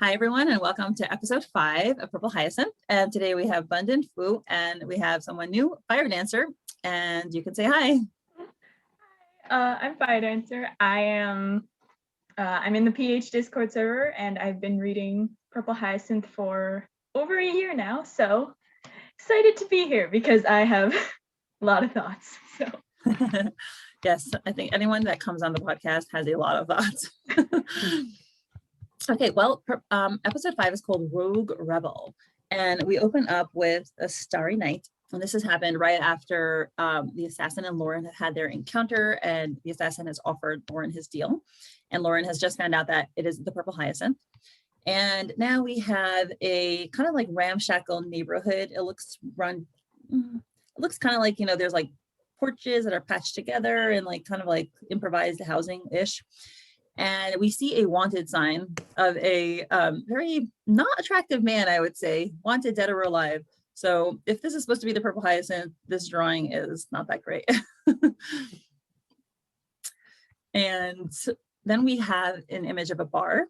Hi, everyone, and welcome to episode 5 of Purple Hyacinth. And today we have Bundi and Fwoot, and we have someone new, Firedancer, and you can say hi. I'm Firedancer. I'm in the PH Discord server, and I've been reading Purple Hyacinth for over a year now. So excited to be here because I have a lot of thoughts. So Yes, I think anyone that comes on the podcast has a lot of thoughts. Okay, well, episode 5 is called Rogue Rebel, and we open up with a starry night. And this has happened right after the assassin and Lauren have had their encounter, and the assassin has offered Lauren his deal. And Lauren has just found out that it is the Purple Hyacinth. And now we have a kind of like ramshackle neighborhood. It looks kind of like, there's like porches that are patched together and like kind of like improvised housing-ish. And we see a wanted sign of a very not attractive man, I would say, wanted dead or alive. So if this is supposed to be the Purple Hyacinth, this drawing is not that great. And then we have an image of a bar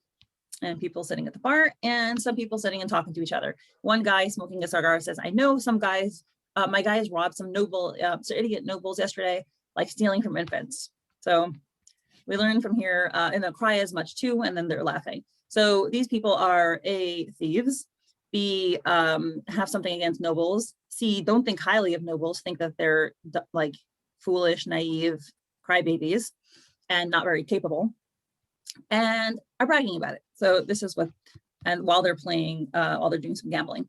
and people sitting at the bar and some people sitting and talking to each other. One guy smoking a cigar says, I know some guys, my guys robbed some idiot nobles yesterday, like stealing from infants. So we learn from here, and they'll cry as much too, and then they're laughing. So these people are A, thieves, B, have something against nobles, C, don't think highly of nobles, think that they're like foolish, naive crybabies and not very capable, and are bragging about it. So this is what, and while they're playing, while they're doing some gambling.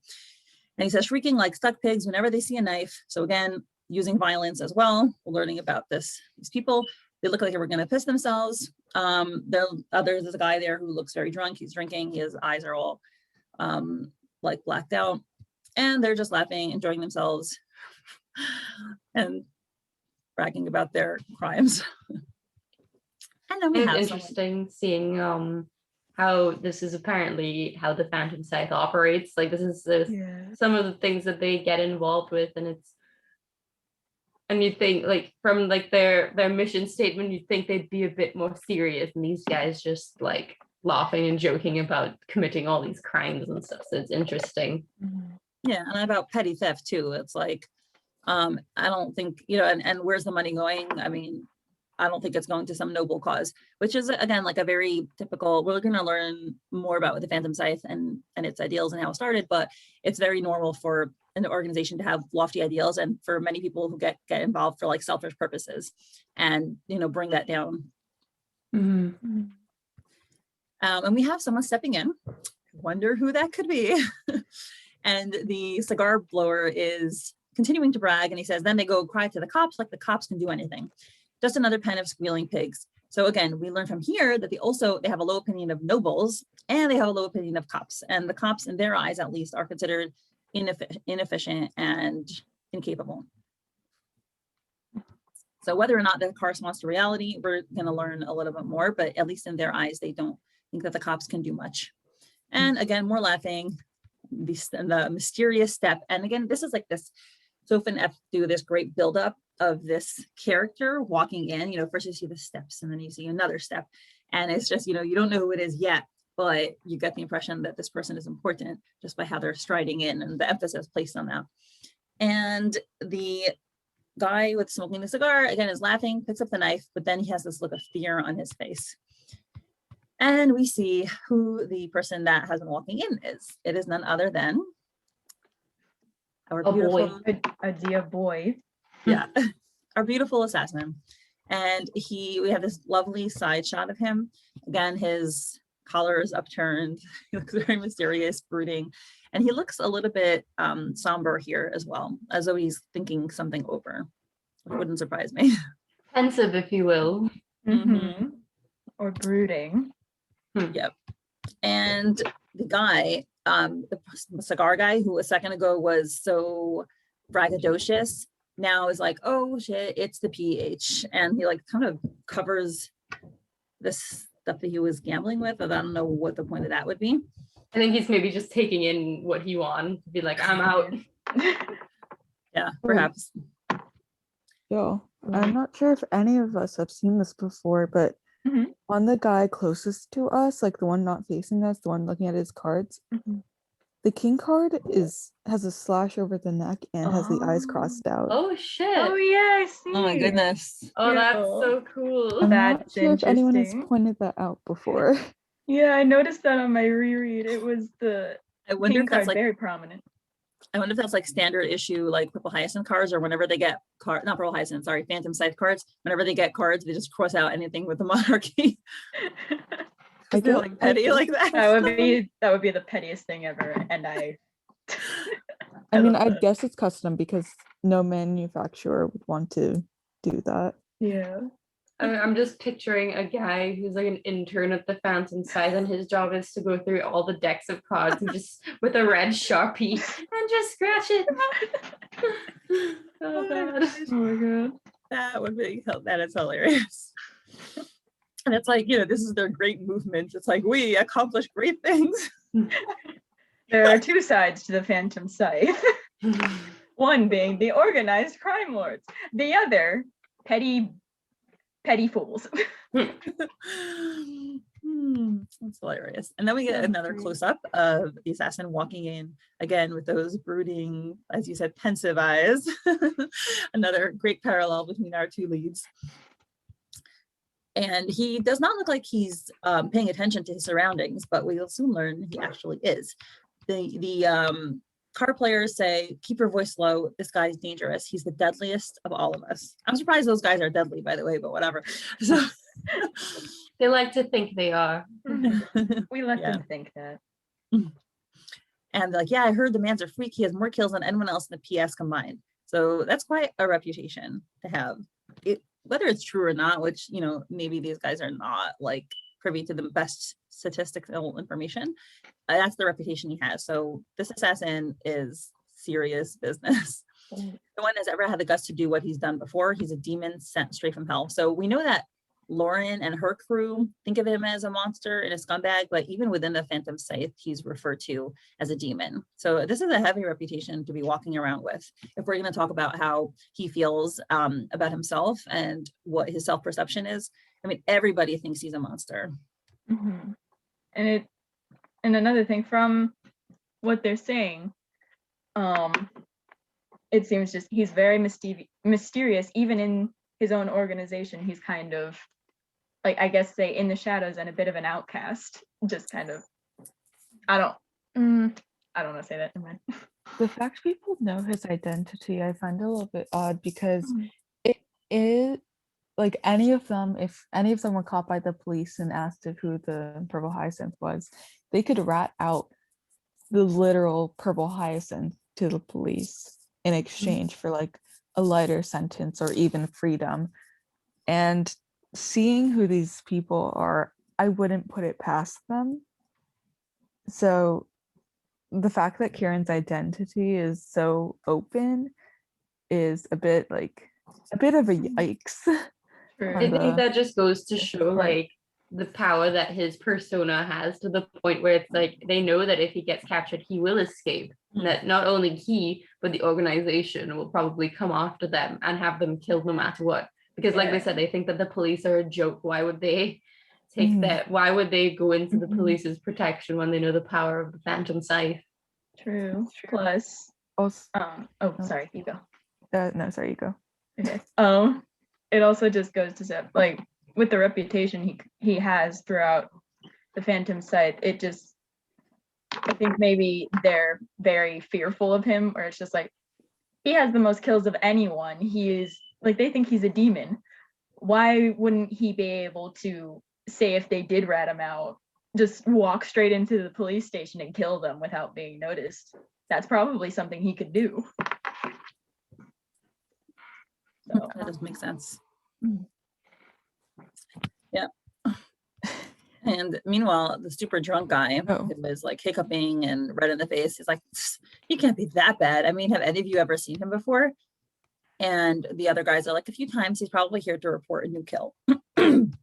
And he says, shrieking like stuck pigs whenever they see a knife. So again, using violence as well. We're learning about these people. They look like they were going to piss themselves. There's a guy there who looks very drunk. He's drinking. His eyes are all like blacked out. And they're just laughing, enjoying themselves, and bragging about their crimes. And then we have interesting seeing how this is apparently how the Phantom Scythe operates. Like this is some of the things that they get involved with, and you think like from like their mission statement, you'd think they'd be a bit more serious, and these guys just like laughing and joking about committing all these crimes and stuff. So it's interesting. Yeah, and about petty theft too. It's like, I don't think, and where's the money going? I mean, I don't think it's going to some noble cause, which is again like a very typical. We're going to learn more about the Phantom Scythe and its ideals and how it started, but it's very normal for an organization to have lofty ideals, and for many people who get involved for like selfish purposes, and bring that down. Mm-hmm. And we have someone stepping in. Wonder who that could be. And the cigar blower is continuing to brag, and he says, then they go cry to the cops like the cops can do anything. Just another pen of squealing pigs. So again, we learn from here that they have a low opinion of nobles, and they have a low opinion of cops. And the cops, in their eyes at least, are considered inefficient and incapable. So whether or not that corresponds to reality, we're going to learn a little bit more, but at least in their eyes, they don't think that the cops can do much. And again, more laughing, the mysterious step. And again, this is like this, Soph and F do this great buildup of this character walking in. First you see the steps, and then you see another step. And it's just, you don't know who it is yet, but you get the impression that this person is important just by how they're striding in and the emphasis placed on that. And the guy with smoking the cigar, again, is laughing, picks up the knife, but then he has this look of fear on his face. And we see who the person that has been walking in is. It is none other than our beautiful boy. Yeah, our beautiful assassin. And we have this lovely side shot of him. Again, his collar is upturned. He looks very mysterious, brooding, and he looks a little bit somber here as well, as though he's thinking something over, which wouldn't surprise me. Pensive, if you will. Mm-hmm. Or brooding. Yep. And the guy, the cigar guy, who a second ago was so braggadocious, now is like, oh shit, it's the PH. And he like kind of covers this stuff that he was gambling with, but I don't know what the point of that would be. I think he's maybe just taking in what he wants, be like, I'm out. Yeah, perhaps. Yeah, I'm not sure if any of us have seen this before, but On the guy closest to us, like the one not facing us, the one looking at his cards, the king card has a slash over the neck and has the eyes crossed out. Oh shit. Oh yeah, I see. Oh my goodness. Oh, that's Ew. so cool. I'm not That's sure if anyone has interesting. pointed that out before. Yeah, I noticed that on my reread. It was the I wonder king if that's card like very prominent. I wonder if that's like standard issue, like Purple Hyacinth cards, or whenever they get not Purple Hyacinth, sorry, Phantom Scythe cards. Whenever they get cards, they just cross out anything with the monarchy. I They're guess- like petty I like that. That would be the pettiest thing ever. And I mean, love I that. guess it's custom because no manufacturer would want to do that. Yeah. I'm just picturing a guy who's like an intern at the Phantom Scythe, and his job is to go through all the decks of cards and just with a red Sharpie and just scratch it. Oh god. Oh my god. That is hilarious. And it's like, this is their great movement. It's like, we accomplish great things. There are two sides to the Phantom Scythe. One being the organized crime lords, the other petty fools. That's hilarious. And then we get another close-up of the assassin walking in again with those brooding, as you said, pensive eyes. Another great parallel between our two leads. And he does not look like he's paying attention to his surroundings, but we'll soon learn he actually is. The card players say, keep your voice low. This guy's dangerous. He's the deadliest of all of us. I'm surprised those guys are deadly, by the way, but whatever. So They like to think they are. We let them think that. And like, yeah, I heard the man's a freak. He has more kills than anyone else in the PS combined. So that's quite a reputation to have. Whether it's true or not, which, maybe these guys are not like privy to the best statistical information. That's the reputation he has. So this assassin is serious business. No one has ever had the guts to do what he's done before. He's a demon sent straight from hell. So we know that Lauren and her crew think of him as a monster and a scumbag, but even within the Phantom Scythe, he's referred to as a demon. So this is a heavy reputation to be walking around with. If we're going to talk about how he feels about himself and what his self-perception is, I mean, everybody thinks he's a monster. And another thing, from what they're saying, it seems just he's very mysterious. Even in his own organization, he's kind of like, I guess, say in the shadows and a bit of an outcast. Just kind of, I don't want to say that. Never mind. The fact people know his identity, I find a little bit odd because it is like if any of them were caught by the police and asked who the Purple Hyacinth was, they could rat out the literal Purple Hyacinth to the police in exchange for like a lighter sentence or even freedom. And seeing who these people are, I wouldn't put it past them. So the fact that Kieran's identity is so open is a bit of a yikes. I think that just goes to show like the power that his persona has, to the point where it's like they know that if he gets captured, he will escape. And that not only he, but the organization will probably come after them and have them killed no matter what. Because like they said, they think that the police are a joke. Why would they take that? Why would they go into the police's protection when they know the power of the Phantom Scythe? True. Plus, sorry, you go. No, sorry, you go. Okay. It also just goes to say, like, with the reputation he has throughout the Phantom Scythe, I think maybe they're very fearful of him, or it's just like, he has the most kills of anyone. He is, like, they think he's a demon. Why wouldn't he be able to say, if they did rat him out, just walk straight into the police station and kill them without being noticed? That's probably something he could do. So That does make sense. Yeah. And meanwhile, the super drunk guy who was like hiccuping and red in the face, he's like, he can't be that bad. I mean, have any of you ever seen him before? And the other guys are like, a few times. He's probably here to report a new kill. And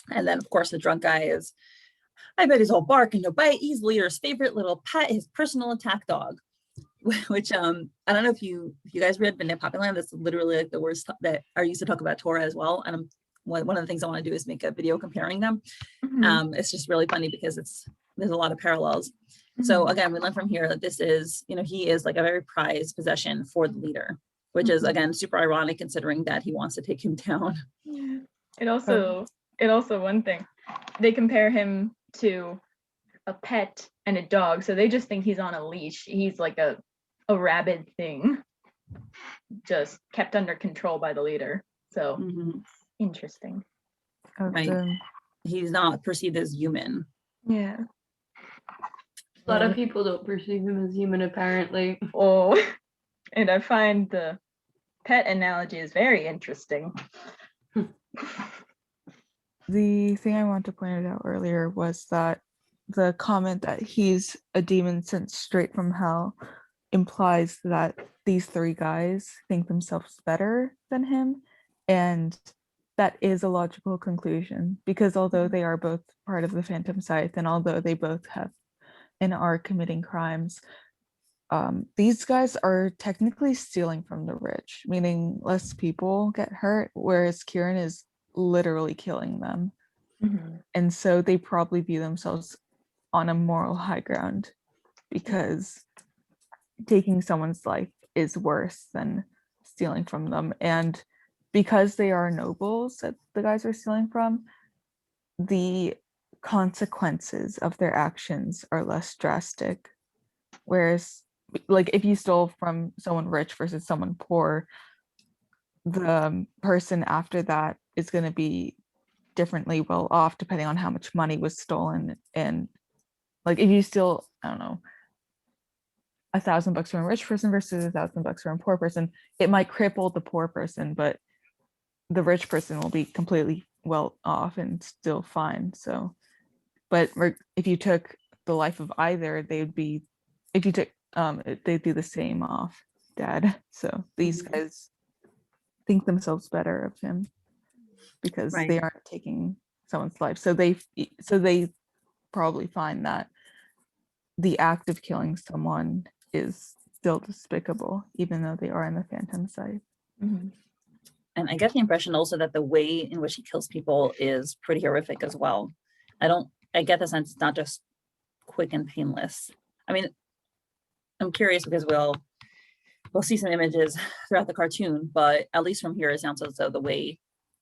then, of course, the drunk guy is, I bet he's all bark and no bite. He's leader's favorite little pet, his personal attack dog. Which I don't know if you guys read Bundi Poppyland. That's literally like the words that are used to talk about Torah as well. And I'm one of the things I want to do is make a video comparing them. Mhm. It's just really funny because there's a lot of parallels. So again, we learn from here that this is, he is like a very prized possession for the leader, which is again super ironic considering that he wants to take him down. Yeah. It also one thing, they compare him to a pet and a dog, so they just think he's on a leash. He's like a rabid thing, just kept under control by the leader. So interesting. Right. He's not perceived as human. Yeah. A lot of people don't perceive him as human, apparently. Oh, and I find the pet analogy is very interesting. The thing I wanted to point out earlier was that the comment that he's a demon sent straight from hell implies that these three guys think themselves better than him, and that is a logical conclusion, because although they are both part of the Phantom Scythe and although they both have and are committing crimes, these guys are technically stealing from the rich, meaning less people get hurt, whereas Kieran is literally killing them. And so they probably view themselves on a moral high ground because taking someone's life is worse than stealing from them. And because they are nobles that the guys are stealing from, the consequences of their actions are less drastic. Whereas, like, if you stole from someone rich versus someone poor, the person after that is going to be differently well off depending on how much money was stolen. And like, if you steal, I don't know, $1,000 from a rich person versus $1,000 from a poor person, it might cripple the poor person, but the rich person will be completely well off and still fine. So, but if you took the life of either, they'd be, if you took, they'd be the same off, Dad. So these guys think themselves better of him because they aren't taking someone's life. So they probably find that the act of killing someone is still despicable, even though they are in the Phantom Scythe. And I get the impression also that the way in which he kills people is pretty horrific as well. I get the sense it's not just quick and painless. I mean, I'm curious because we'll see some images throughout the cartoon, but at least from here, it sounds as though the way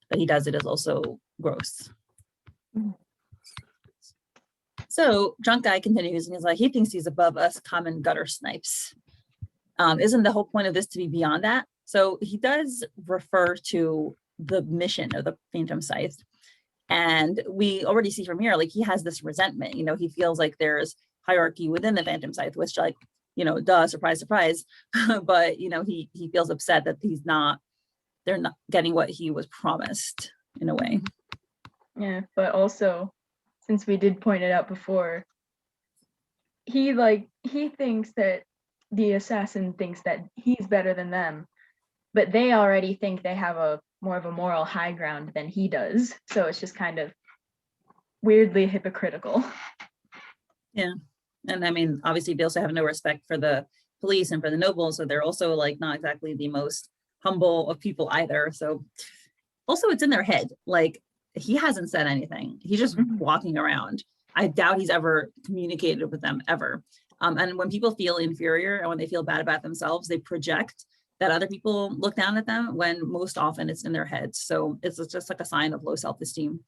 that he does it is also gross. So drunk guy continues and he's like, he thinks he's above us common gutter snipes. Isn't the whole point of this to be beyond that? So he does refer to the mission of the Phantom Scythe. And we already see from here, like, he has this resentment, he feels like there's hierarchy within the Phantom Scythe, which, like, duh, surprise, surprise. But, he feels upset that they're not getting what he was promised in a way. Yeah, but also, since we did point it out before, he thinks that the assassin thinks that he's better than them, but they already think they have more of a moral high ground than he does. So it's just kind of weirdly hypocritical. Yeah. And I mean, obviously they also have no respect for the police and for the nobles. So they're also like not exactly the most humble of people either. So also it's in their head. Like, he hasn't said anything. He's just walking around. I doubt he's ever communicated with them ever. And when people feel inferior and when they feel bad about themselves, they project that other people look down at them, when most often it's in their heads. So it's just like a sign of low self-esteem.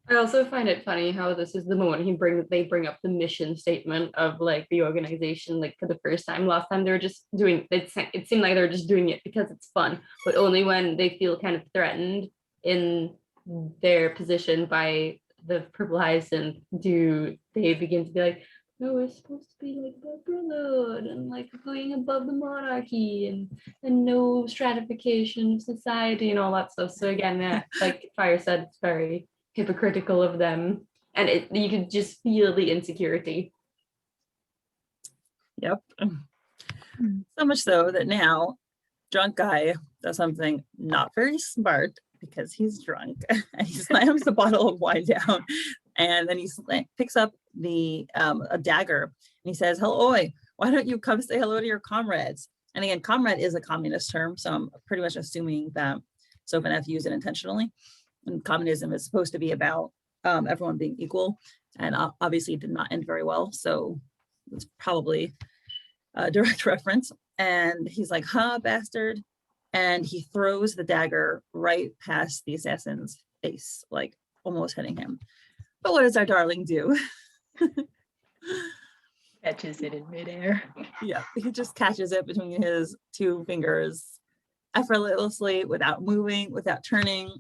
I also find it funny how this is the moment they bring up the mission statement of like the organization, like for the first time. Last time they were just doing it seemed like they were just doing it because it's fun, but only when they feel kind of threatened in their position by the Purple Hyacinth do they begin to be like, no, we're supposed to be like the brotherhood and like going above the monarchy and no stratification of society and all that stuff. So again, like Fire said, it's very hypocritical of them, and you could just feel the insecurity. Yep. So much so that now drunk guy does something not very smart because he's drunk, and he slams the bottle of wine down, and then he picks up a dagger, and he says, "Hello, why don't you come say hello to your comrades?" And again, comrade is a communist term, so I'm pretty much assuming that Sophie F used it intentionally. And communism is supposed to be about everyone being equal, and obviously did not end very well. So it's probably a direct reference. And he's like, "Huh, bastard." And he throws the dagger right past the assassin's face, like almost hitting him. But what does our darling do? Catches it in midair. Yeah, he just catches it between his two fingers effortlessly, without moving, without turning,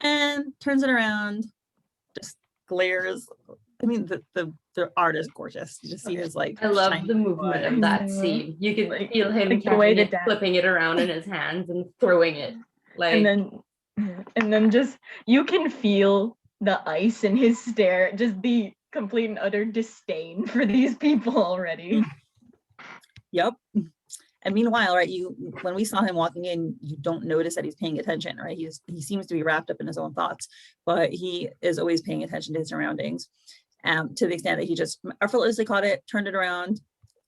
and turns it around, just glares. I mean, the art is gorgeous. You just see his like. I love shiny the movement of blood. that scene. You can Like- feel him like the way catching the it, flipping it around in his hands and throwing it. Like, and then just you can feel the ice in his stare, just the complete and utter disdain for these people already. Yep. And meanwhile, right, when we saw him walking in, you don't notice that he's paying attention, right? He seems to be wrapped up in his own thoughts, but he is always paying attention to his surroundings, to the extent that he just effortlessly caught it, turned it around,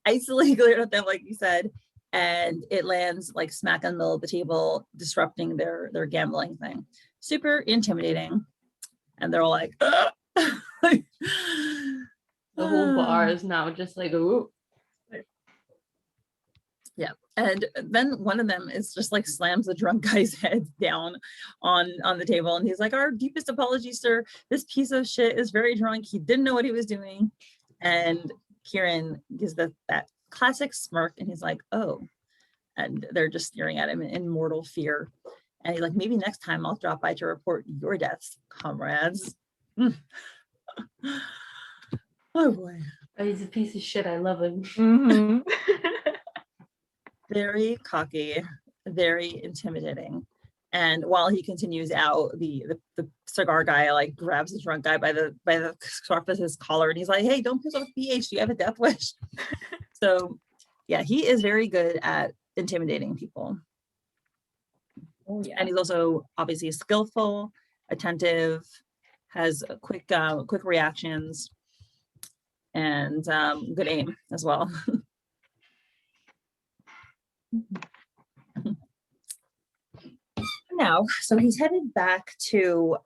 icily glared at them, like you said, and it lands like smack in the middle of the table, disrupting their gambling thing. Super intimidating. And they're all like, "Ugh." the whole bar is now just like, ooh. Yeah. And then one of them is just like slams the drunk guy's head down on the table. And he's like, "Our deepest apologies, sir. This piece of shit is very drunk. He didn't know what he was doing." And Kieran gives that classic smirk, and he's like, "Oh." And they're just staring at him in mortal fear. And he's like, "Maybe next time I'll drop by to report your deaths, comrades." Oh boy. Oh, he's a piece of shit. I love him. Mhm. Very cocky, very intimidating. And while he continues out, the cigar guy like grabs the drunk guy by the scarf of his collar, and he's like, "Hey, don't piss off BH. Do you have a death wish?" So yeah, he is very good at intimidating people. Oh yeah. And he's also obviously skillful, attentive, has quick reactions, and good aim as well. Now, so he's headed back to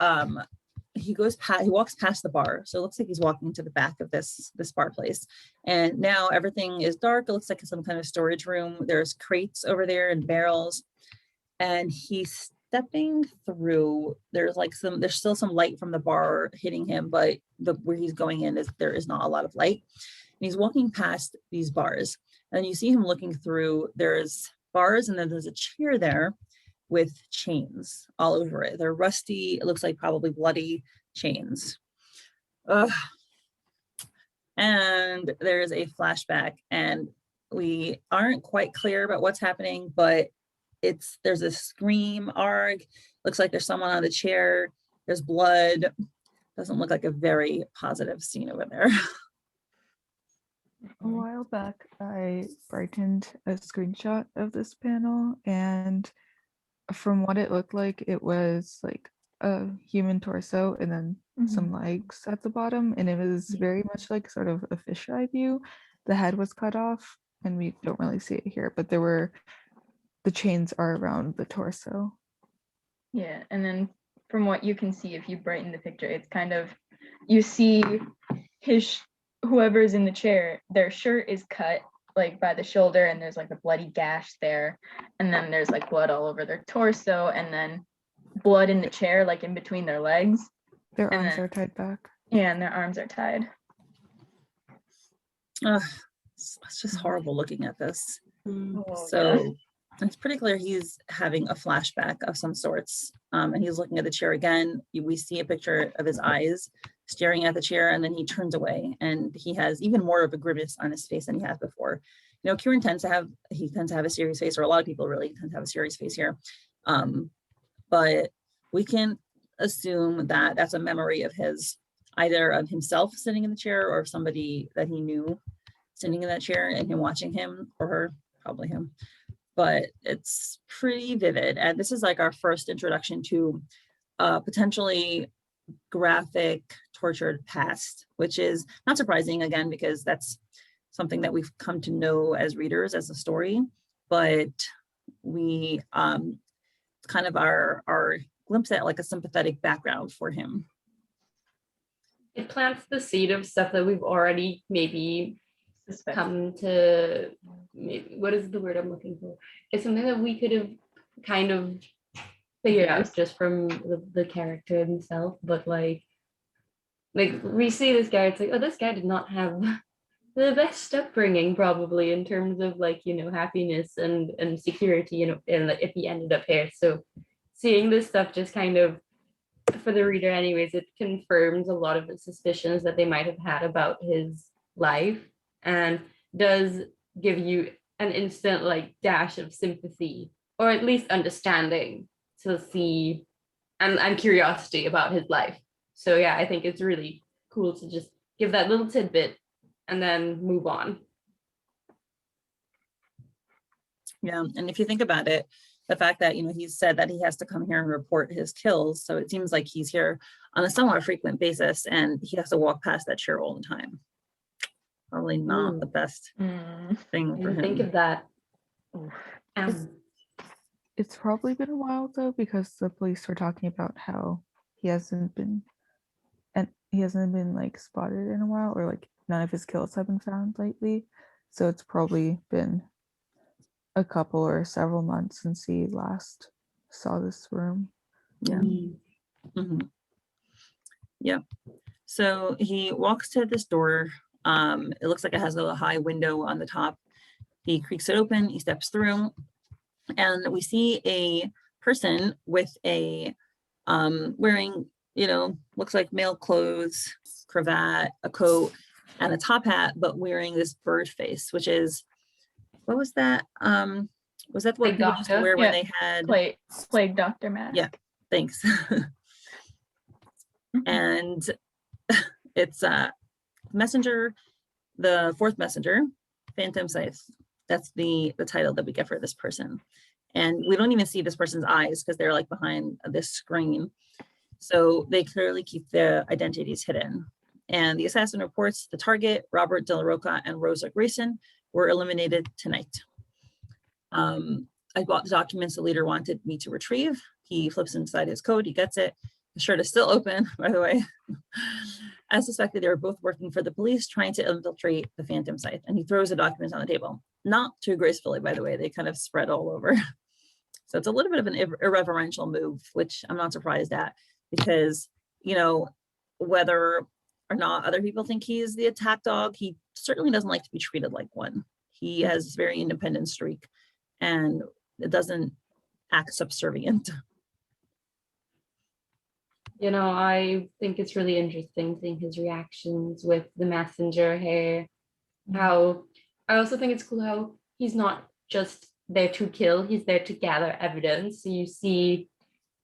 he walks past the bar. So it looks like he's walking to the back of this bar place. And now everything is dark. It looks like some kind of storage room. There's crates over there and barrels. And he's stepping through. There's still some light from the bar hitting him, but where he's going in there is not a lot of light. And he's walking past these bars. And you see him looking through. There's bars, and then there's a chair there with chains all over it. They're rusty, it looks like probably bloody chains. And there's a flashback, and we aren't quite clear about what's happening, but there's a scream, arg, looks like there's someone on the chair, there's blood. Doesn't look like a very positive scene over there. A while back, I brightened a screenshot of this panel, and from what it looked like, it was like a human torso and then some legs at the bottom, and it was very much like sort of a fisheye view. The head was cut off, and we don't really see it here, but the chains are around the torso. Yeah, and then from what you can see, if you brighten the picture, it's kind of, you see whoever's in the chair, their shirt is cut like by the shoulder, and there's like a bloody gash there, and then there's like blood all over their torso, and then blood in the chair, like in between their legs. Their arms are tied back. Yeah, and their arms are tied. It's just horrible looking at this. Oh, So it's pretty clear he's having a flashback of some sorts, and he's looking at the chair again. We see a picture of his eyes staring at the chair, and then he turns away, and he has even more of a grimace on his face than he has before. You know, Kieran tends to have a serious face, or a lot of people really tend to have a serious face here, but we can assume that that's a memory of his, either of himself sitting in the chair or of somebody that he knew sitting in that chair and him watching him, or her, probably him. But it's pretty vivid, and this is like our first introduction to potentially graphic tortured past, which is not surprising, again, because that's something that we've come to know as readers as a story, but we kind of our glimpse at like a sympathetic background for him. It plants the seed of stuff that we've already maybe Suspect. come to, what is the word I'm looking for? It's something that we could have kind of figured out just from the character himself, but like we see this guy, it's like, oh, this guy did not have the best upbringing probably in terms of like, you know, happiness and security, you know, and if he ended up here. So seeing this stuff just kind of, for the reader anyways, it confirms a lot of the suspicions that they might have had about his life, and does give you an instant like dash of sympathy, or at least understanding, to see and curiosity about his life. So yeah, I think it's really cool to just give that little tidbit and then move on. Yeah, and if you think about it, the fact that, you know, he said that he has to come here and report his kills, so it seems like he's here on a somewhat frequent basis, and he has to walk past that chair all the time. Probably not the best thing for him. Think of that. It's probably been a while though, because the police were talking about how he hasn't been like spotted in a while, or like none of his kills have been found lately. So it's probably been a couple or several months since he last saw this room. Yeah. Yeah. So he walks to this door. It looks like it has a high window on the top. He creaks it open, he steps through, and we see a person with a wearing, you know, looks like male clothes, cravat, a coat, and a top hat, but wearing this bird face, which is, what was that? Was that what Plague people used to doctor? wear when they had plague doctor mask? Yeah, thanks. And it's messenger, the fourth messenger, Phantom Scythe. That's the title that we get for this person. And we don't even see this person's eyes because they're like behind this screen. So they clearly keep their identities hidden. And the assassin reports the target, Robert De La Roca and Rosa Grayson, were eliminated tonight. I bought the documents the leader wanted me to retrieve. He flips inside his coat, he gets it. The shirt is still open, by the way. As suspected, they were both working for the police trying to infiltrate the Phantom Scythe. And he throws the documents on the table. Not too gracefully, by the way. They kind of spread all over. So it's a little bit of an irreverential move, which I'm not surprised at, because, you know, whether or not other people think he is the attack dog, he certainly doesn't like to be treated like one. He has this very independent streak, and it doesn't act subservient. You know, I think it's really interesting seeing his reactions with the messenger here. How I also think it's cool how he's not just there to kill, he's there to gather evidence. So you see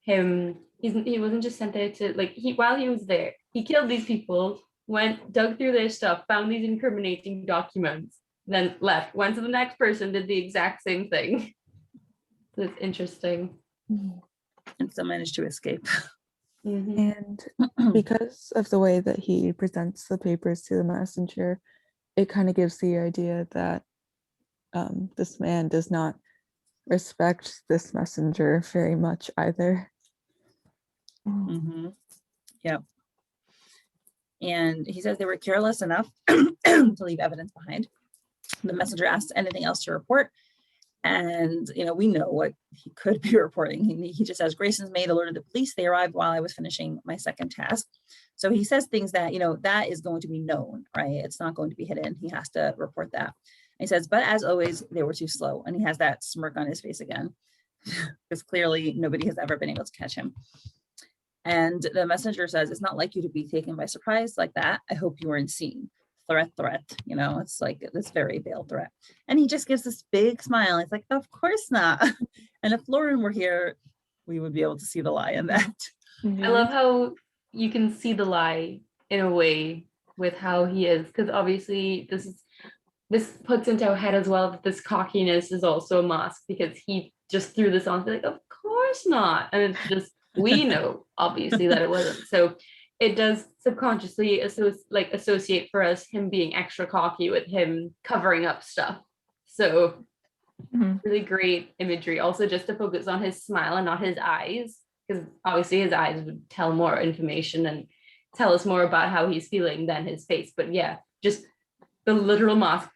him, he wasn't just sent there to, like, while he was there, he killed these people, dug through their stuff, found these incriminating documents, then left, went to the next person, did the exact same thing. So it's interesting. And still managed to escape. And because of the way that he presents the papers to the messenger, it kind of gives the idea that this man does not respect this messenger very much either. Yep. And he says they were careless enough to leave evidence behind. The messenger asks anything else to report. And, you know, we know what he could be reporting. He just says, Grayson's maid alerted the police. They arrived while I was finishing my second task. So he says things that, you know, that is going to be known, right? It's not going to be hidden. He has to report that. And he says, but as always, they were too slow. And he has that smirk on his face again, because clearly nobody has ever been able to catch him. And the messenger says, it's not like you to be taken by surprise like that. I hope you weren't seen. Threat, you know, it's like this very veiled threat. And he just gives this big smile. It's like, of course not. And if Lauren were here, we would be able to see the lie in that. I love how you can see the lie in a way with how he is, because obviously this puts into our head as well that this cockiness is also a mask, because he just threw this on, like, of course not. And it's just, we know obviously that it wasn't. So it does subconsciously associate for us him being extra cocky with him covering up stuff. So really great imagery. Also, just to focus on his smile and not his eyes, because obviously his eyes would tell more information and tell us more about how he's feeling than his face. But yeah, just the literal mask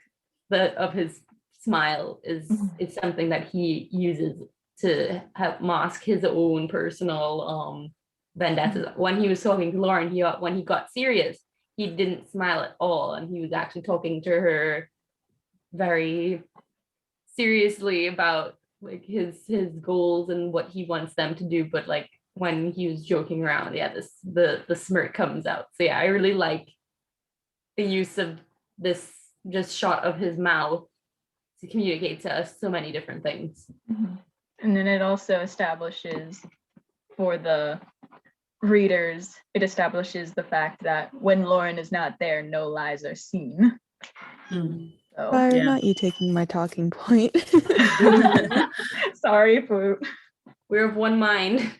of his smile is something that he uses to help mask his own personal vendettas. When he was talking to Lauren, when he got serious, he didn't smile at all, and he was actually talking to her very seriously about like his goals and what he wants them to do. But like when he was joking around, yeah, the smirk comes out. So yeah, I really like the use of this just shot of his mouth to communicate to us so many different things. And then it also establishes for the readers, it establishes the fact that when Lauren is not there, no lies are seen. So, Why are not you taking my talking point? sorry, Fwoot. We're of one mind.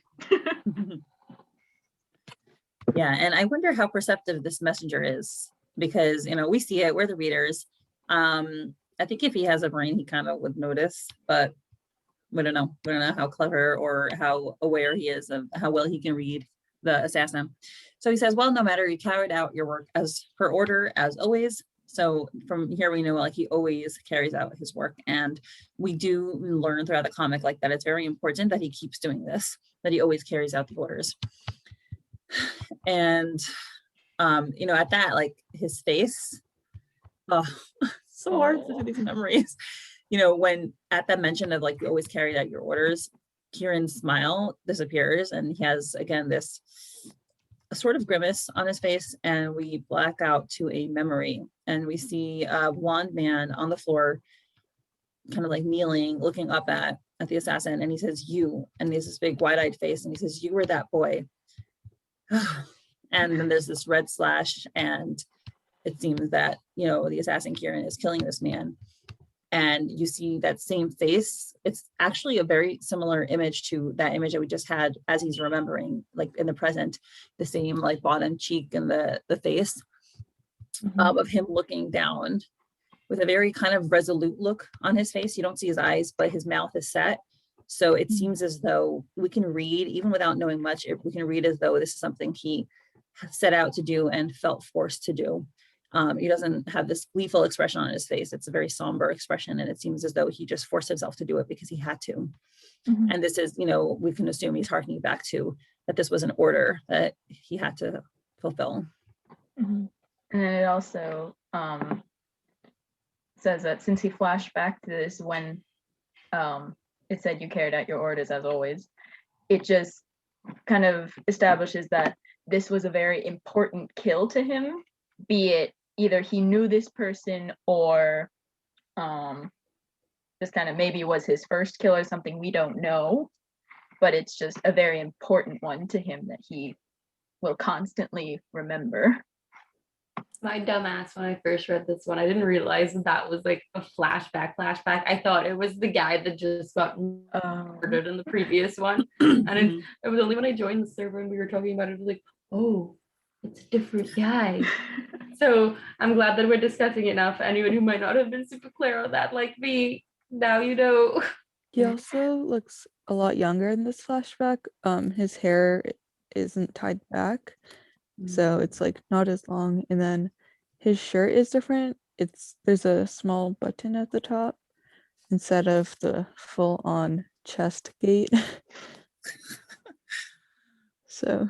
Yeah, and I wonder how perceptive this messenger is, because we see it, we're the readers. I think if he has a brain, he kind of would notice, but we don't know. We don't know how clever or how aware he is of how well he can read the assassin. So he says, well, no matter, you carried out your work as per order, as always. So from here, we know like he always carries out his work. And we do learn throughout the comic like that it's very important that he keeps doing this, that he always carries out the orders. And, at that, like his face, so hard to do these memories. When at that mention of like, you always carried out your orders, Kieran's smile disappears and he has, again, this sort of grimace on his face, and we black out to a memory and we see a blonde man on the floor, kind of like kneeling, looking up at the assassin, and he says, you, and he has this big wide-eyed face, and he says, you were that boy. And then there's this red slash, and it seems that, the assassin Kieran is killing this man. And you see that same face. It's actually a very similar image to that image that we just had as he's remembering, like in the present, the same like bottom cheek and the face of him looking down with a very kind of resolute look on his face. You don't see his eyes, but his mouth is set. So it seems as though we can read, even without knowing much, we can read as though this is something he set out to do and felt forced to do. He doesn't have this gleeful expression on his face. It's a very somber expression, and it seems as though he just forced himself to do it because he had to. And this is, we can assume he's harkening back to that this was an order that he had to fulfill. And then it also says that since he flashed back to this when it said you carried out your orders as always, it just kind of establishes that this was a very important kill to him, be it either he knew this person or just kind of maybe was his first kill or something, we don't know, but it's just a very important one to him that he will constantly remember. My dumb ass, when I first read this one, I didn't realize that was like a flashback. I thought it was the guy that just got murdered in the previous one. And it was only when I joined the server and we were talking about it, I was like, oh, it's a different guy. So I'm glad that we're discussing it now for anyone who might not have been super clear on that, like me. Now you know. He also looks a lot younger in this flashback. His hair isn't tied back, so it's like not as long, and then his shirt is different. There's a small button at the top instead of the full-on chest gate. So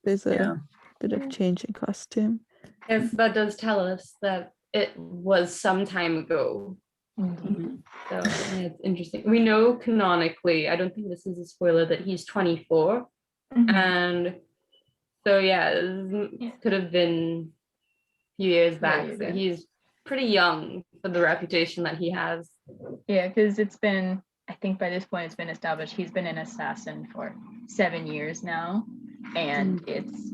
there's a bit of change in costume. Yes, that does tell us that it was some time ago. So yeah, it's interesting. We know canonically, I don't think this is a spoiler, that he's 24. And so yeah, it could have been a few years back. So he's pretty young for the reputation that he has. Yeah, because it's been, I think by this point it's been established he's been an assassin for 7 years now. And it's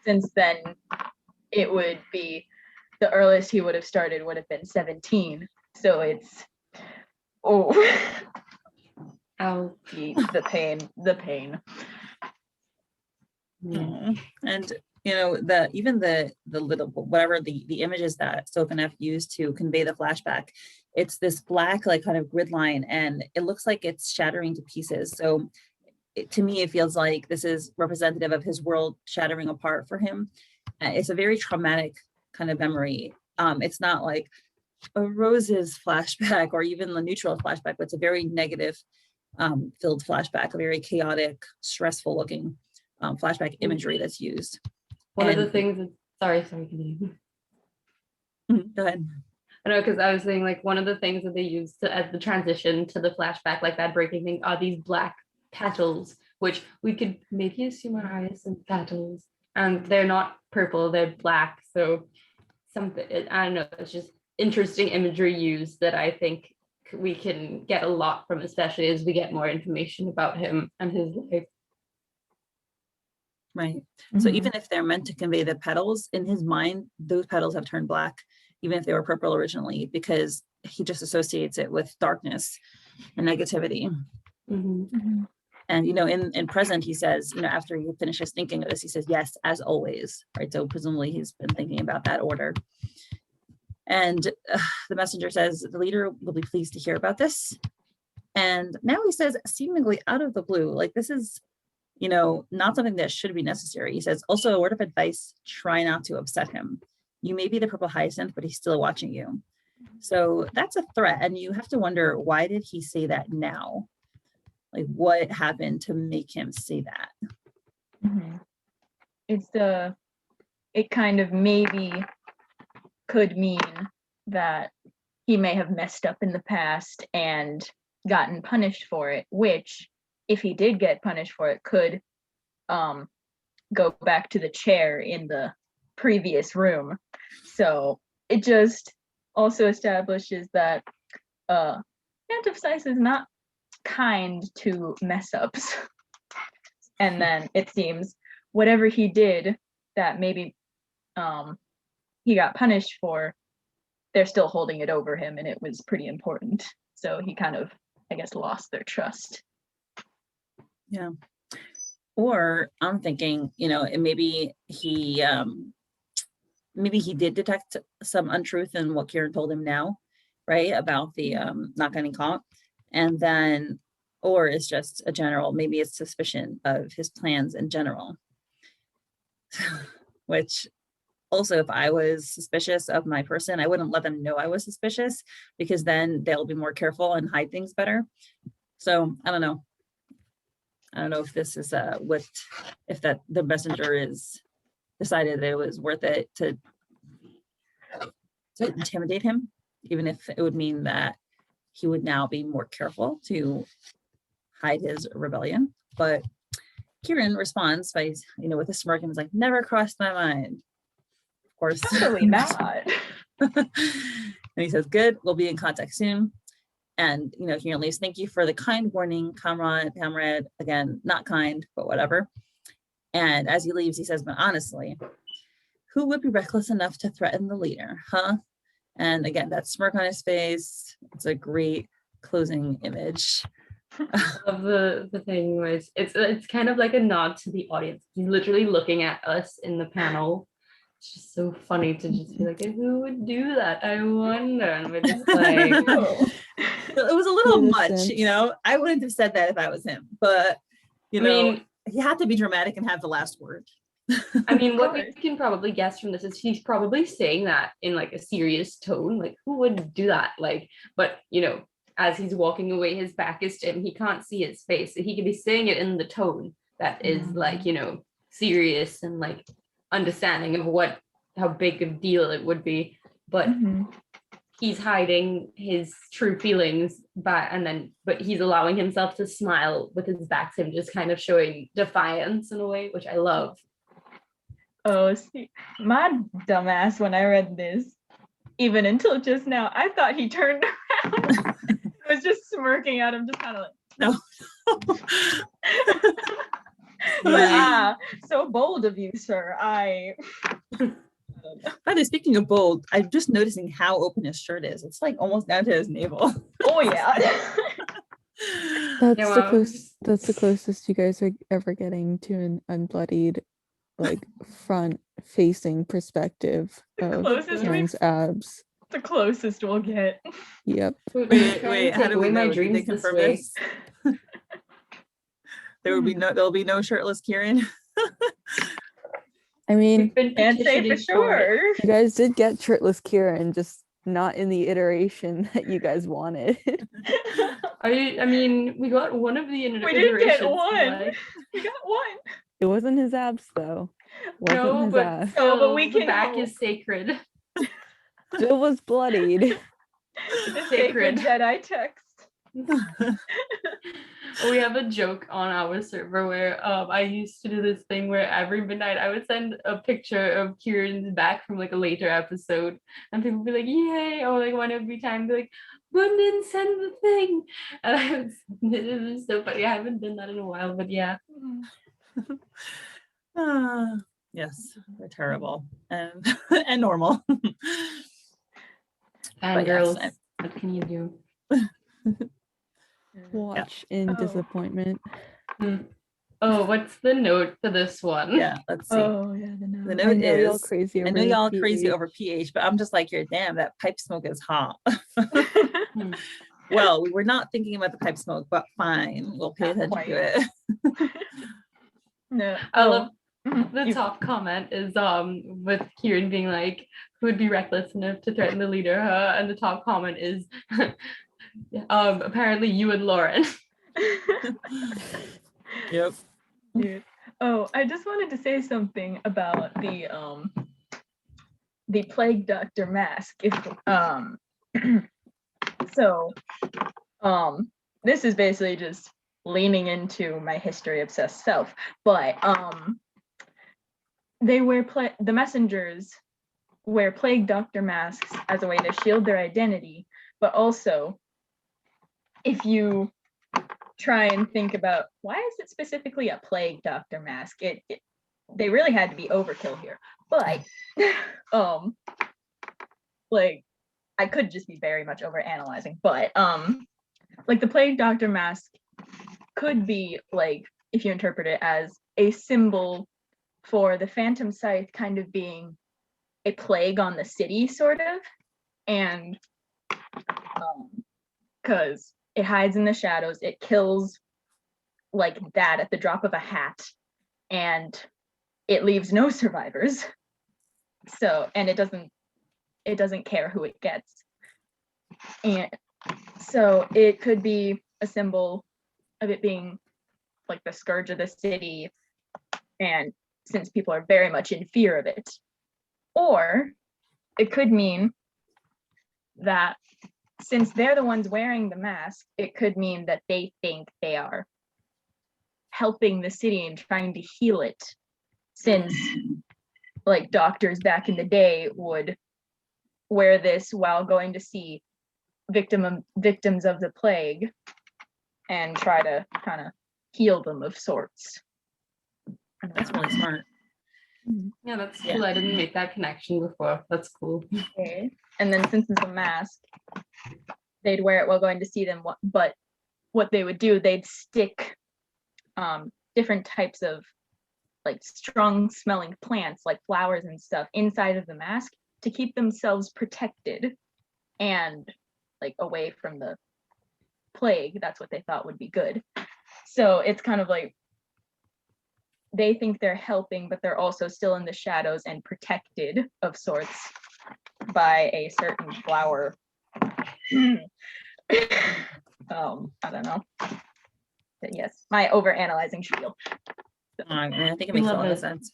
since then it would be the earliest he would have started would have been 17. So it's the pain. And even the little whatever the images that Soph and F used to convey the flashback, it's this black like kind of grid line, and it looks like it's shattering to pieces. So to me, it feels like this is representative of his world shattering apart for him. It's a very traumatic kind of memory. It's not like a Rose's flashback or even the neutral flashback, but it's a very negative filled flashback, a very chaotic, stressful looking flashback imagery that's used. One of the things that, sorry, continue. Go ahead. I know, because I was saying like one of the things that they use as the transition to the flashback, like that breaking thing, are these black petals, which we could maybe assume are hyacinth petals, and they're not purple, they're black. So something, I don't know, it's just interesting imagery used that I think we can get a lot from, especially as we get more information about him and his life. Right. So even if they're meant to convey the petals, in his mind, those petals have turned black, even if they were purple originally, because he just associates it with darkness and negativity. And, you know, in present, he says, you know, after he finishes thinking of this, he says, yes, as always, right? So presumably he's been thinking about that order. And the messenger says, the leader will be pleased to hear about this. And now he says, seemingly out of the blue, like this is, you know, not something that should be necessary. He says, also a word of advice, try not to upset him. You may be the purple hyacinth, but he's still watching you. So that's a threat. And you have to wonder, why did he say that now? Like what happened to make him say that? It kind of maybe could mean that he may have messed up in the past and gotten punished for it, which if he did get punished for it could go back to the chair in the previous room. So it just also establishes that Phantom Scythe is not kind to mess ups. And then it seems whatever he did that maybe he got punished for, they're still holding it over him, and it was pretty important. So he kind of, I guess, lost their trust. Yeah. Or I'm thinking, you know, maybe he did detect some untruth in what Kieran told him now, right? About the not getting caught. And then, or it's just a general, maybe it's suspicion of his plans in general. Which also, if I was suspicious of my person, I wouldn't let them know I was suspicious, because then they'll be more careful and hide things better. So I don't know. I don't know if this is if that the messenger is decided that it was worth it to intimidate him, even if it would mean that he would now be more careful to hide his rebellion. But Kieran responds by, you know, with a smirk, and is like, never crossed my mind. Of course. Totally not. And he says, good, we'll be in contact soon. And, you know, Kieran leaves. Thank you for the kind warning, comrade. Again, not kind, but whatever. And as he leaves, he says, but honestly, who would be reckless enough to threaten the leader, huh? And again, that smirk on his face, it's a great closing image. Of the thing was, it's kind of like a nod to the audience. He's literally looking at us in the panel. It's just so funny to just be like, who would do that? I wonder. And we're just like, oh. It was a little much, you know. I wouldn't have said that if I was him, but you know, he had to be dramatic and have the last word. I mean, what we can probably guess from this is he's probably saying that in like a serious tone, like who would do that? Like, but you know, as he's walking away, his back is to him, he can't see his face, so he could be saying it in the tone that is like, you know, serious and like understanding of how big a deal it would be, but he's hiding his true feelings but he's allowing himself to smile with his back to him, just kind of showing defiance in a way, which I love. Oh, see, my dumbass, when I read this, even until just now, I thought he turned around. I was just smirking at him, just kind of like, no. But, so bold of you, sir. By the way, speaking of bold, I'm just noticing how open his shirt is. It's like almost down to his navel. Oh yeah. That's the closest you guys are ever getting to an unbloodied, like front facing perspective of Kieran's abs. The closest we'll get. Yep. Wait, how do we know? Did they confirm this? There'll be no shirtless Kieran. I mean, We've been Can't say for petitioning it. sure. you guys did get shirtless Kieran, just not in the iteration that you guys wanted. I mean, we got one of the We did get iterations. one. Like, We got one. It wasn't his abs though. Wasn't no, his but abs. No, but still, we the can back hope. is sacred. Jill was bloodied. The sacred Sacred. Jedi text. We have a joke on our server where I used to do this thing where every midnight I would send a picture of Kieran's back from like a later episode, and people would be like, "Yay!" Or like one every time, be like, "Bundi, send the thing," and I would send it. It was so funny. I haven't done that in a while, but yeah. Yes, they're terrible and and normal. And But yes, girls, what can you do? Watch in Oh. disappointment. Oh, what's the note for this one? Yeah, let's see. Oh yeah, the The note. note I know y'all is, crazy I over know the y'all crazy pH. over pH, but I'm just like, you're damn, that pipe smoke is hot. Well, we were not thinking about the pipe smoke, but fine, we'll pay Not attention quite. to it. No. I Oh. love Mhm. the You- top comment is with Kieran being like, who would be reckless enough to threaten the leader, huh? And the top comment is apparently you and Lauren. Yep. Dude. Oh, I just wanted to say something about the plague doctor mask. If so this is basically just leaning into my history obsessed self, but they wear the messengers wear plague doctor masks as a way to shield their identity, but also if you try and think about why is it specifically a plague doctor mask, they really had to be overkill here, but like I could just be very much over analyzing, but like the plague doctor mask could be, like, if you interpret it as a symbol for the Phantom Scythe kind of being a plague on the city, sort of, and because it hides in the shadows, it kills like that at the drop of a hat, and it leaves no survivors. So, and it doesn't care who it gets, and so it could be a symbol of it being like the scourge of the city, and since people are very much in fear of it, or it could mean that since they're the ones wearing the mask, it could mean that they think they are helping the city and trying to heal it, since like doctors back in the day would wear this while going to see victims of the plague and try to kind of heal them of sorts. That's really smart. Yeah, that's Yeah. cool. I didn't make that connection before. That's cool. Okay. And then since it's a mask, they'd wear it while going to see them, but what they would do, they'd stick different types of like strong smelling plants like flowers and stuff inside of the mask to keep themselves protected and like away from the plague. That's what they thought would be good. So it's kind of like they think they're helping, but they're also still in the shadows and protected of sorts by a certain flower. I don't know. But yes, my overanalyzing spiel. I mean, I think it We makes a love lot of it. sense.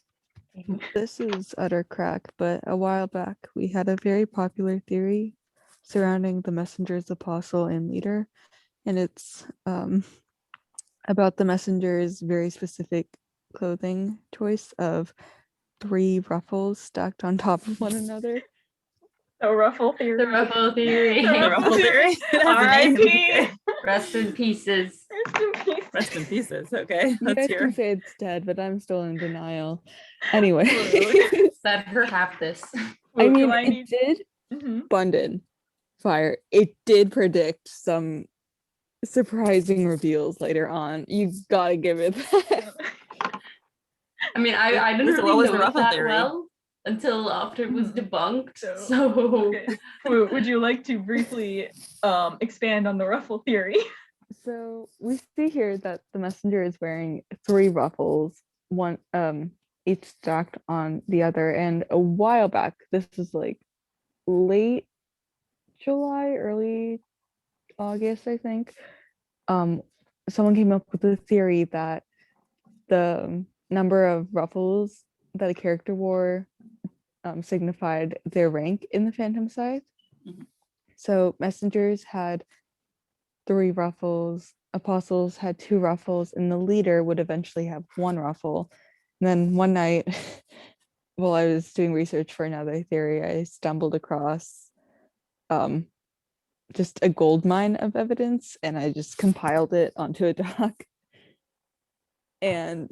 This is utter crack, but a while back we had a very popular theory surrounding the messenger's apostle and leader, and it's about the messenger's very specific clothing choice of 3 ruffles stacked on top of one another. The ruffle theory. The ruffle theory. The The ruffle ruffle theory. That's a name. R.I.P. Rest in pieces. Rest in peace. Rest in pieces. Okay, You let's guys hear can it. say it's dead, but I'm still in denial. Anyway, Let her have this. I Ooh, do mean, I it need- did Mhm. Bundi fire. It did predict some surprising reveals later on. You gotta give it that. I mean, I didn't So really what was know the it ruffle that theory? well until after it was Mhm. debunked. So, So Okay. Would you like to briefly expand on the ruffle theory? So we see here that the messenger is wearing 3 ruffles, one each stacked on the other. And a while back, this is like late July, early August, I think. Someone came up with the theory that the number of ruffles that a character wore signified their rank in the Phantom Scythe. Mhm. So messengers had 3 ruffles, apostles had 2 ruffles, and the leader would eventually have 1 ruffle. And then one night, while I was doing research for another theory, I stumbled across just a gold mine of evidence, and I just compiled it onto a doc. And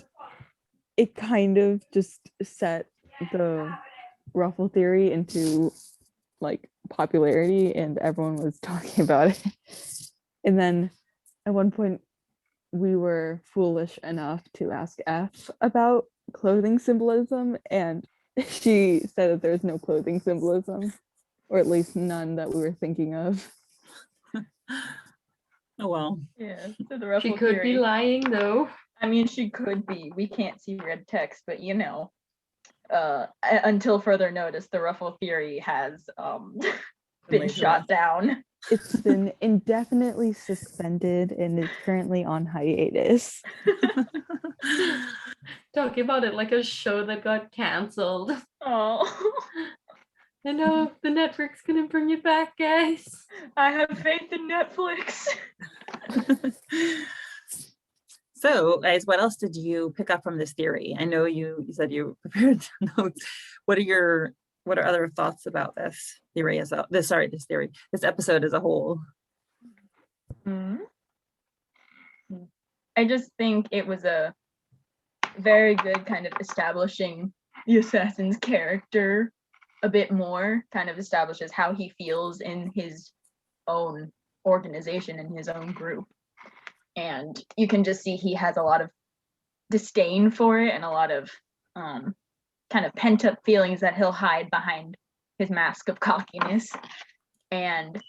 it kind of just set the ruffle theory into like popularity, and everyone was talking about it. And then at one point we were foolish enough to ask F about clothing symbolism, and she said that there's no clothing symbolism, or at least none that we were thinking of. Oh, well. Yeah, so the She ruffle could theory. be lying though. I mean, she could be. We can't see red text, but you know, until further notice, the ruffle theory has been later shot on. down. It's been indefinitely suspended and is currently on hiatus. Talking about it like a show that got cancelled. Oh, I know the Netflix gonna bring it back, guys. I have faith in Netflix. So, guys, what else did you pick up from this theory? I know you said you prepared notes. What are other thoughts about this theory this episode as a whole? I just think it was a very good kind of establishing the assassin's character a bit more, kind of establishes how he feels in his own organization, in his own group. And you can just see he has a lot of disdain for it and a lot of kind of pent up feelings that he'll hide behind his mask of cockiness. And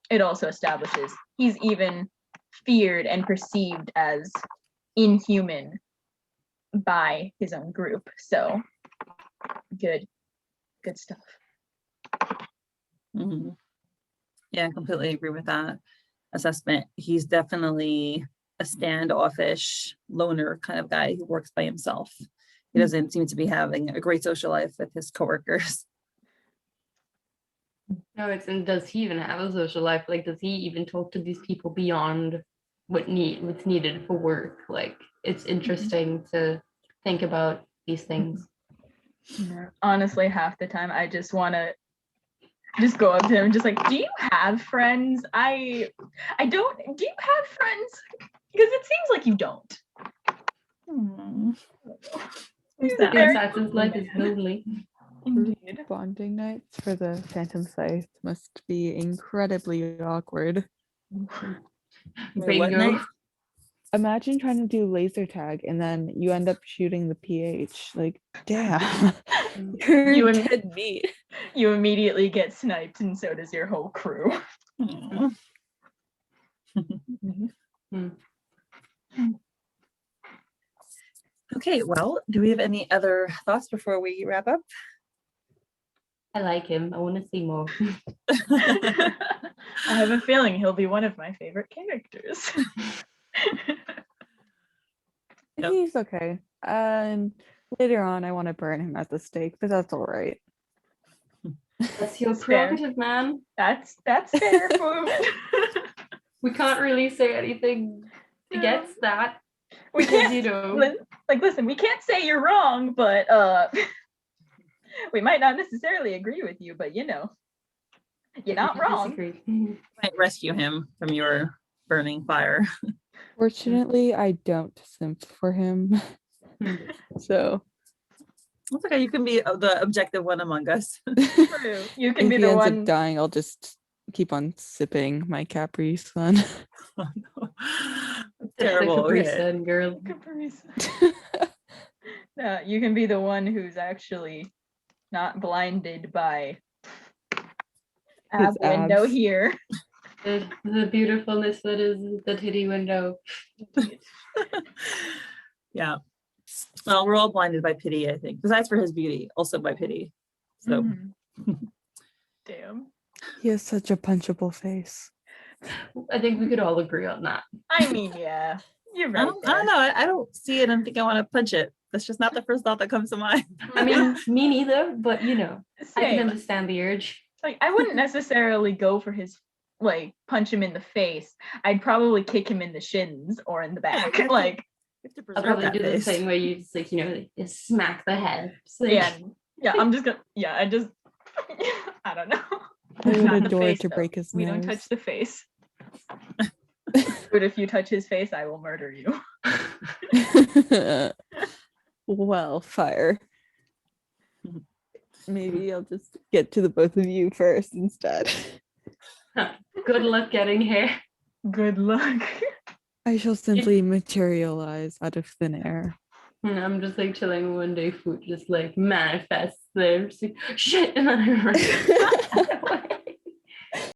it also establishes he's even feared and perceived as inhuman by his own group. So good stuff. Mm-hmm. Yeah, I completely agree with that assessment. He's definitely a standoffish loner kind of guy who works by himself. He doesn't seem to be having a great social life with his coworkers. No, and does he even have a social life? Like, does he even talk to these people beyond what's needed for work? Like, it's interesting to think about these things. Honestly, half the time I just want to just go up to him and just like, do you have friends? I don't. Do you have friends? Because it seems like you don't. The assassin's life is lonely. Indeed. Bonding nights for the Phantom Scythe must be incredibly awkward. Bingo. Imagine trying to do laser tag and then you end up shooting the PH. Like, damn, you're You dead meat. You immediately get sniped, and so does your whole crew. Okay, well, do we have any other thoughts before we wrap up? I like him. I want to see more. I have a feeling he'll be one of my favorite characters. Yep. He's okay. And later on, I want to burn him at the stake, but that's all right. That's your That's fair. prerogative, man. That's fair, Fwoot. We can't really say anything against that. We because, can't, you know. listen, we can't say you're wrong, but we might not necessarily agree with you, but you know, you're not wrong. Might rescue him from your burning fire. Fortunately, I don't simp for him. So It's okay, you can be the objective one among us. True. You can if be he the ends one. up dying, I'll just keep on sipping my Capri Sun. Oh, no. Terrible. Capri Okay. Sun, girl. No, you can be the one who's actually not blinded by ab window abs. here. The beautifulness that is the titty window. Yeah. Well, we're all blinded by pity, I think. Besides for his beauty, also by pity. So Damn. He has such a punchable face. I think we could all agree on that. I mean, yeah, you're I right. don't know. I don't see it and think I want to punch it. That's just not the first thought that comes to mind. I mean, me neither, but you know, I can Same. understand the urge. Like, I wouldn't necessarily go for his, like, punch him in the face. I'd probably kick him in the shins or in the back. Yeah, like, You have to I'll preserve probably that do the face. thing where you just like, you know, like, just smack the head. Just like, yeah, I'm just gonna, I just, I don't know. I would Not the adore face, to though. break his We don't nose. touch the face. But if you touch his face, I will murder you. Well, fire. Maybe I'll just get to the both of you first instead. Good luck getting here. Good luck. I shall simply materialize out of thin air. And I'm just like chilling one day, Fwoot just like manifests there. Just like, shit. And then I run.